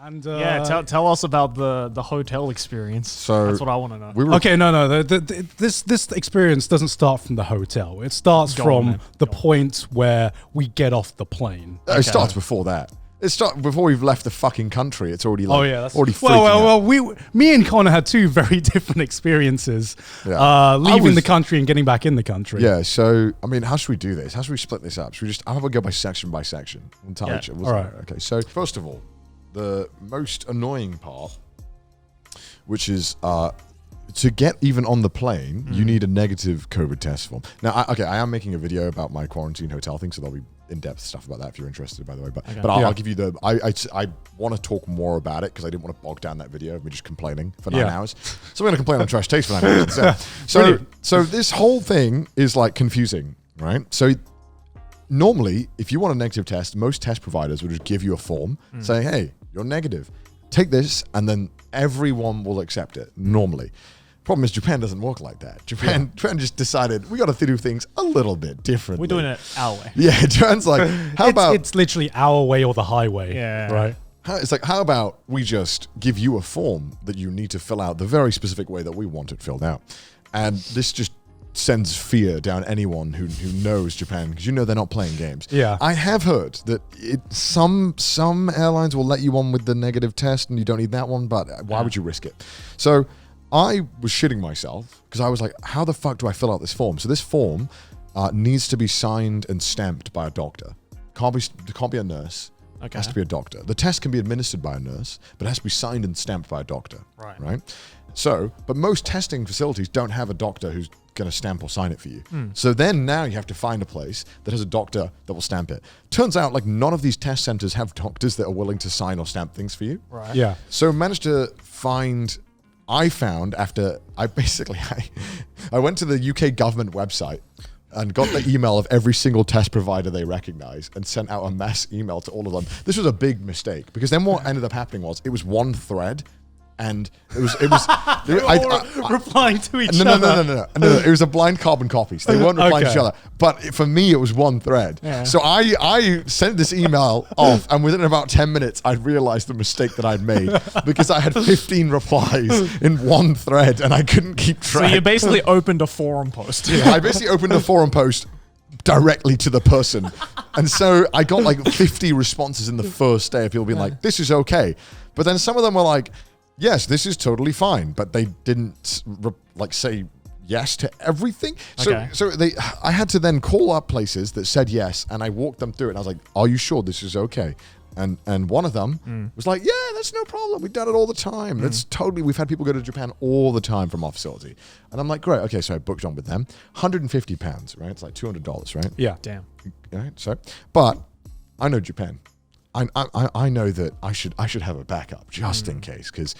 And yeah, tell us about the hotel experience. So that's what I want to know. This experience doesn't start from the hotel. It starts from the point where we get off the plane. It starts before that. It starts before we've left the fucking country. It's already like already freaking out. Me and Connor had two very different experiences. Leaving the country and getting back in the country. Yeah. So I mean, how should we do this? How should we split this up? Should we just? How about we go by section? We'll tell each other. All right. Okay. So first of all, the most annoying part, which is to get even on the plane, you need a negative COVID test form. Now, I am making a video about my quarantine hotel thing, so there'll be in-depth stuff about that if you're interested, by the way. But I'll give you the. I want to talk more about it because I didn't want to bog down that video of me just complaining for 9 hours. So we're gonna complain on Trash Taste for 9 hours. So this whole thing is like confusing, right? So normally, if you want a negative test, most test providers will just give you a form saying, "Hey, you're negative. Take this," and then everyone will accept it. Normally. Problem is, Japan doesn't work like that. Japan just decided we got to do things a little bit differently. We're doing it our way. Yeah, Japan's like, it's literally our way or the highway. Yeah. Right. It's like, how about we just give you a form that you need to fill out the very specific way that we want it filled out, and this just sends fear down anyone who knows Japan, because they're not playing games. Yeah. I have heard that some airlines will let you on with the negative test and you don't need that one, but why would you risk it? So I was shitting myself because I was like, how the fuck do I fill out this form? So this form needs to be signed and stamped by a doctor. Can't be a nurse. It has to be a doctor. The test can be administered by a nurse, but it has to be signed and stamped by a doctor. Right? So, but most testing facilities don't have a doctor who's going to stamp or sign it for you. So then now you have to find a place that has a doctor that will stamp it. Turns out like none of these test centers have doctors that are willing to sign or stamp things for you. Right. Yeah. So managed to find... I found after I went to the UK government website and got the email of every single test provider they recognize and sent out a mass email to all of them. This was a big mistake because then what ended up happening was it was one thread. And it was replying to each other. No. It was a blind carbon copy. So they weren't replying to each other. But for me, it was one thread. Yeah. So I sent this email off, and within about 10 minutes, I realized the mistake that I'd made because I had 15 replies in one thread, and I couldn't keep track. So you basically opened a forum post. Yeah, I basically opened a forum post directly to the person. And so I got like 50 responses in the first day of people being like, this is okay. But then some of them were like, yes, this is totally fine, but they didn't say yes to everything. So I had to then call up places that said yes, and I walked them through it. And I was like, "Are you sure this is okay?" And one of them was like, "Yeah, that's no problem. We've done it all the time. That's totally. We've had people go to Japan all the time from our facility." And I'm like, "Great, okay." So I booked on with them. £150, right? It's like $200, right? Yeah. Damn. Right. So, but I know Japan. I know that I should have a backup just in case, because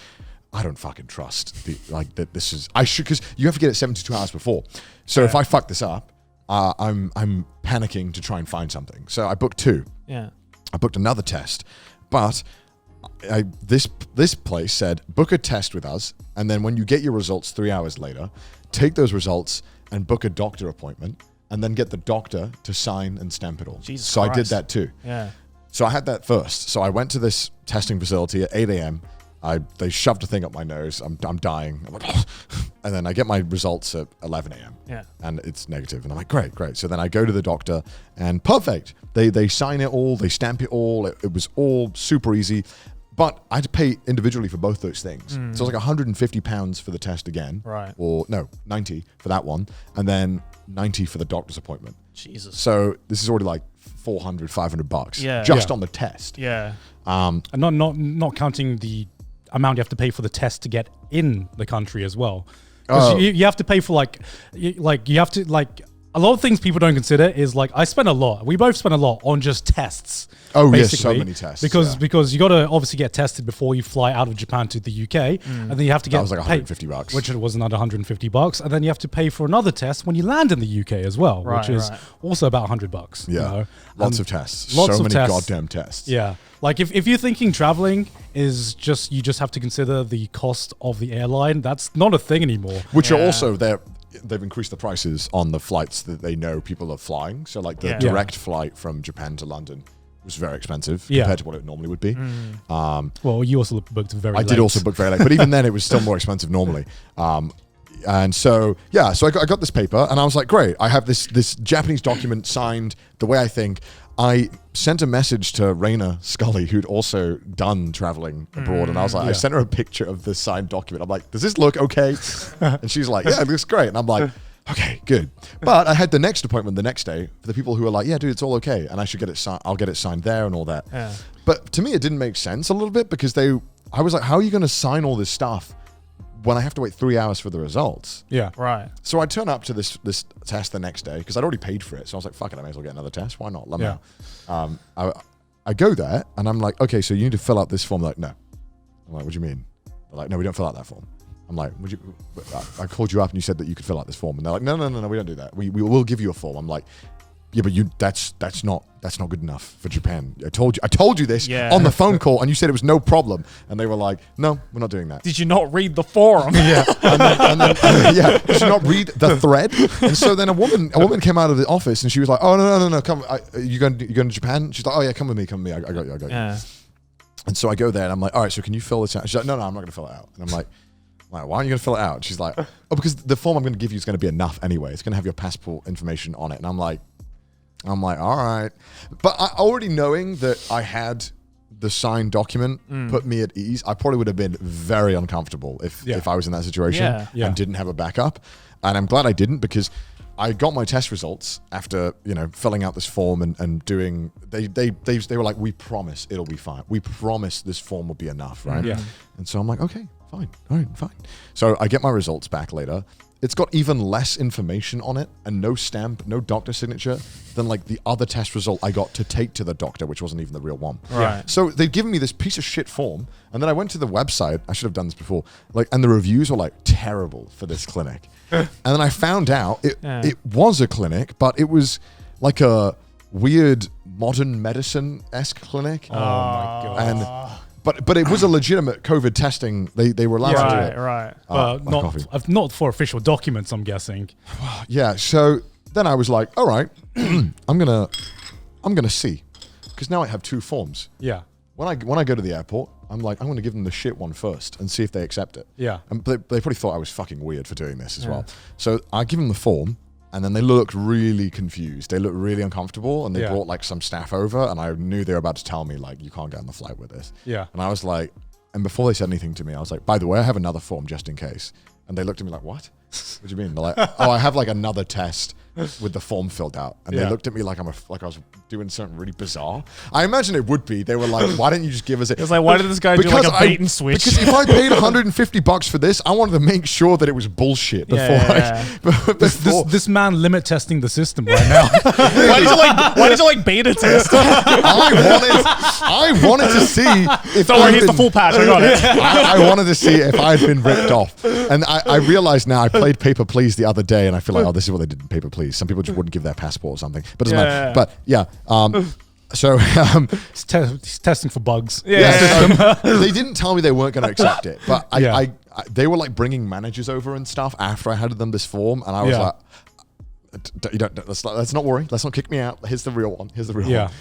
I don't fucking trust because you have to get it 72 hours before. So if I fuck this up, I'm panicking to try and find something. So I booked 2. Yeah. I booked another test, but this place said book a test with us, and then when you get your results 3 hours later, take those results and book a doctor appointment, and then get the doctor to sign and stamp it all. Jesus so Christ. I did that too. Yeah. So I had that first. So I went to this testing facility at 8 a.m. They shoved a thing up my nose. I'm dying. I'm like, and then I get my results at 11 a.m. Yeah. And it's negative. And I'm like, great. So then I go to the doctor, and perfect. They sign it all. They stamp it all. It was all super easy. But I had to pay individually for both those things. So it was like £150 for the test again. Right. Or no, 90 for that one. And then 90 for the doctor's appointment. Jesus. So this is already like $400-500 just on the test. Yeah. And not counting the amount you have to pay for the test to get in the country as well. Because you have to pay for you have to a lot of things people don't consider is like I spend a lot. We both spend a lot on just tests. Oh yes, so many tests. Because you got to obviously get tested before you fly out of Japan to the UK, and then you have to get that was like $150, which was another $150, and then you have to pay for another test when you land in the UK as well, which is also about $100. Yeah, lots of tests. Lots so of many tests. goddamn tests. Yeah, like if you're thinking traveling is just you just have to consider the cost of the airline. That's not a thing anymore. Which are also they've increased the prices on the flights that they know people are flying. So like the direct flight from Japan to London was very expensive Yeah. compared to what it normally would be. Well, you also booked very late. I did also book very late, but even then it was still more expensive normally. And so, so I got this paper and I was like, great, I have this Japanese document signed the way I think. I sent a message to Raina Scully, who'd also done traveling abroad. And I was like, I sent her a picture of the signed document. I'm like, does this look okay? And she's like, yeah, it looks great. And I'm like, okay, good. But I had the next appointment the next day for the people who were like, yeah, dude, it's all okay. And I should get it signed. I'll get it signed there and all that. Yeah. But to me, it didn't make sense a little bit because I was like, how are you going to sign all this stuff when I have to wait 3 hours for the results? Yeah. Right. So I turn up to this test the next day because I'd already paid for it. So I was like, fuck it, I may as well get another test. Why not? Let me know. I go there and I'm like, okay, so you need to fill out this form. They're like, no. I'm like, what do you mean? They're like, no, we don't fill out that form. I'm like, I called you up and you said that you could fill out this form. And they're like, no, we don't do that. We will give you a form. I'm like, yeah, but that's not good enough for Japan. I told you this on the phone call, and you said it was no problem. And they were like, no, we're not doing that. Did you not read the forum? Yeah, and then did you not read the thread? And so then a woman came out of the office, and she was like, oh no, come, you going to Japan? She's like, oh yeah, come with me. I got you. Yeah. And so I go there, and I'm like, all right, so can you fill this out? She's like, no, I'm not going to fill it out. And I'm like, why aren't you going to fill it out? She's like, oh, because the form I'm going to give you is going to be enough anyway. It's going to have your passport information on it. And I'm like, all right. But already knowing that I had the signed document put me at ease. I probably would have been very uncomfortable if I was in that situation and didn't have a backup. And I'm glad I didn't because I got my test results after, filling out this form and doing, they were like, we promise it'll be fine. We promise this form will be enough, right? Yeah. And so I'm like, okay, fine. All right, fine. So I get my results back later. It's got even less information on it and no stamp, no doctor signature than like the other test result I got to take to the doctor, which wasn't even the real one. Right. So they'd given me this piece of shit form. And then I went to the website. I should have done this before. And the reviews were like terrible for this clinic. And then I found out it was a clinic, but it was like a weird modern medicine-esque clinic. Oh my God. But it was a legitimate COVID testing. They were allowed to do it. Right. Not for official documents, I'm guessing. Yeah. So then I was like, all right, I'm gonna see, because now I have two forms. Yeah. When I go to the airport, I'm like, I'm gonna give them the shit one first and see if they accept it. Yeah. And they probably thought I was fucking weird for doing this as well. So I give them the form. And then they looked really confused. They looked really uncomfortable, and they brought like some staff over, and I knew they were about to tell me like, you can't get on the flight with this. Yeah. And I was like, and before they said anything to me, I was like, by the way, I have another form just in case. And they looked at me like, what? What do you mean? They're like, oh, I have like another test with the form filled out. And they looked at me like I was doing something really bizarre. I imagine it would be. They were like, why didn't you just give us it? It was like, why did this guy do like a bait and switch? Because if I paid $150 for this, I wanted to make sure that it was bullshit before This man limit testing the system right now. Why did you like beta test? I wanted to see if Don't worry, here's the full patch. I got it. I wanted to see if I had been ripped off. And I realized now I played Paper Please the other day, and I feel like, oh, this is what they did in Paper Please. Some people just wouldn't give their passport or something. But it doesn't matter. But so He's testing for bugs. So they didn't tell me they weren't going to accept it, but they were like bringing managers over and stuff after I handed them this form, and I was like, let's not worry. Let's not kick me out. Here's the real one. Here's the real one.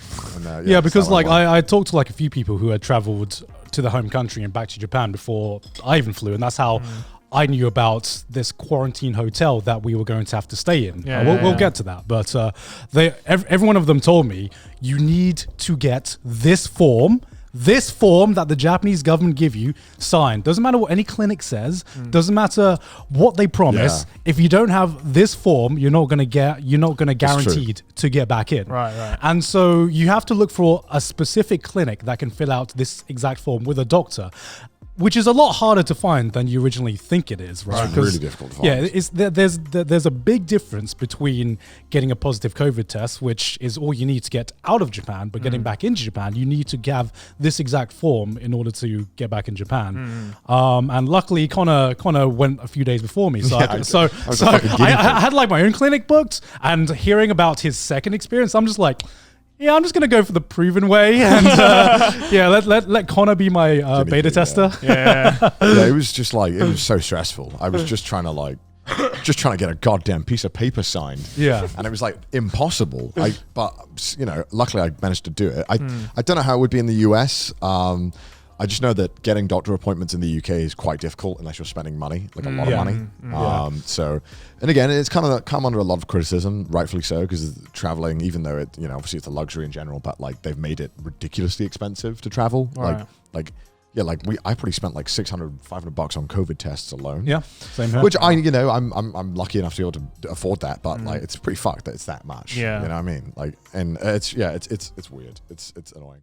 And, because like I talked to like a few people who had traveled to the home country and back to Japan before I even flew, and that's how I knew about this quarantine hotel that we were going to have to stay in. We'll get to that. But every one of them told me, you need to get this form that the Japanese government give you signed. Doesn't matter what any clinic says. Doesn't matter what they promise. If you don't have this form, you're not going to guaranteed to get back in. Right. And so you have to look for a specific clinic that can fill out this exact form with a doctor, which is a lot harder to find than you originally think it is, right? It's really difficult to find. Yeah, there's a big difference between getting a positive COVID test, which is all you need to get out of Japan, but getting back into Japan, you need to have this exact form in order to get back in Japan. And luckily, Connor went a few days before me, so I had like my own clinic booked, and hearing about his second experience, I'm just like, yeah, I'm just gonna go for the proven way, and let Connor be my beta tester. Yeah, it was just like, it was so stressful. I was just trying to like, just trying to get a goddamn piece of paper signed. Yeah. And it was like impossible. But you know, luckily I managed to do it. I don't know how it would be in the US. I just know that getting doctor appointments in the UK is quite difficult unless you're spending money, like a lot of money. So, and again, it's kind of come under a lot of criticism, rightfully so, because traveling, even though it, you know, obviously it's a luxury in general, but like they've made it ridiculously expensive to travel. Right. I probably spent like $600, $500 on COVID tests alone. Yeah, same here. Which I'm lucky enough to be able to afford that, but like it's pretty fucked that it's that much. Yeah. You know what I mean? Like, and it's weird. It's annoying.